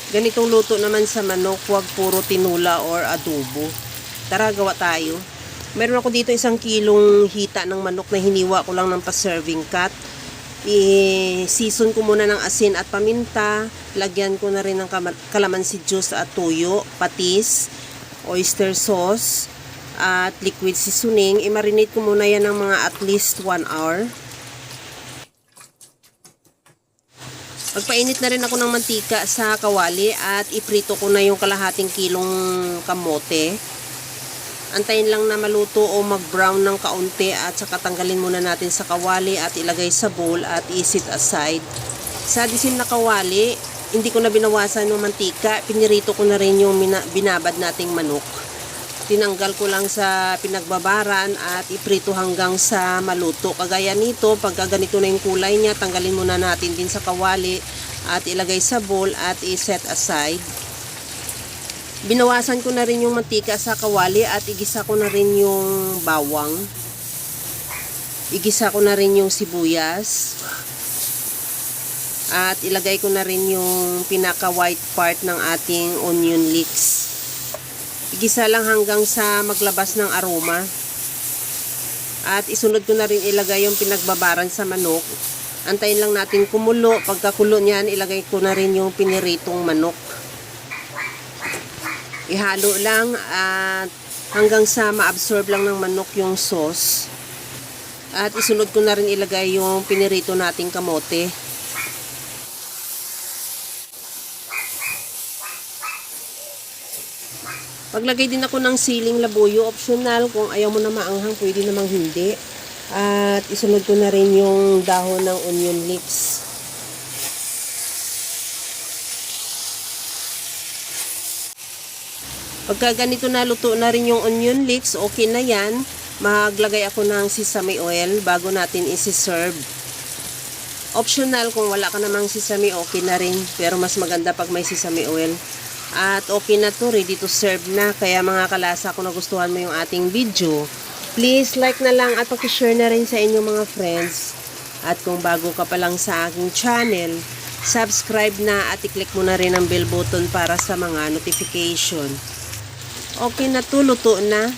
Ganitong luto naman sa manok, huwag puro tinula or adobo. Tara, gawa tayo. Meron ako dito 1 kilong hita ng manok na hiniwa ko lang ng pa-serving cut. I-season ko muna ng asin at paminta. Lagyan ko na rin ng calamansi juice at tuyo, patis, oyster sauce, at liquid seasoning. I-marinate ko muna yan ng mga at least 1 hour. Magpainit na rin ako ng mantika sa kawali at iprito ko na yung kalahating kilong kamote. Antayin lang na maluto o mag-brown ng kaunti at saka tanggalin muna natin sa kawali at ilagay sa bowl at i-set aside. Sa disim na kawali, hindi ko na binawasan yung mantika. Pinirito ko na rin yung binabad nating manok. Tinanggal ko lang sa pinagbabaran at iprito hanggang sa maluto. Kagaya nito, pagka ganito na yung kulay niya, tanggalin muna natin din sa kawali at ilagay sa bowl at i-set aside. Binawasan ko na rin yung mantika sa kawali at igisa ko na rin yung bawang. Igisa ko na rin yung sibuyas. At ilagay ko na rin yung pinaka-white part ng ating onion leeks. Igisa lang hanggang sa maglabas ng aroma. At isunod ko na rin ilagay yung pinagbabaran sa manok. Antayin lang natin kumulo. Pagkakulo niyan, ilagay ko na rin yung piniritong manok. Ihalo lang at hanggang sa ma-absorb lang ng manok yung sauce. At isunod ko na rin ilagay yung pinirito nating kamote. Paglagay din ako ng siling labuyo, optional. Kung ayaw mo na maanghang, pwede namang hindi. At isunod ko na rin yung dahon ng onion leeks. Pagka ganito na luto na rin yung onion leeks, okay na yan. Maglagay ako ng sesame oil bago natin isi-serve. Optional, kung wala ka namang sesame, okay na rin. Pero mas maganda pag may sesame oil. At okay na to, ready to serve na. Kaya mga kalasa, kung nagustuhan mo yung ating video, please like na lang at pakishare na rin sa inyong mga friends. At kung bago ka pa lang sa aking channel, subscribe na at i-click mo na rin ang bell button para sa mga notification. Okay na to, luto na.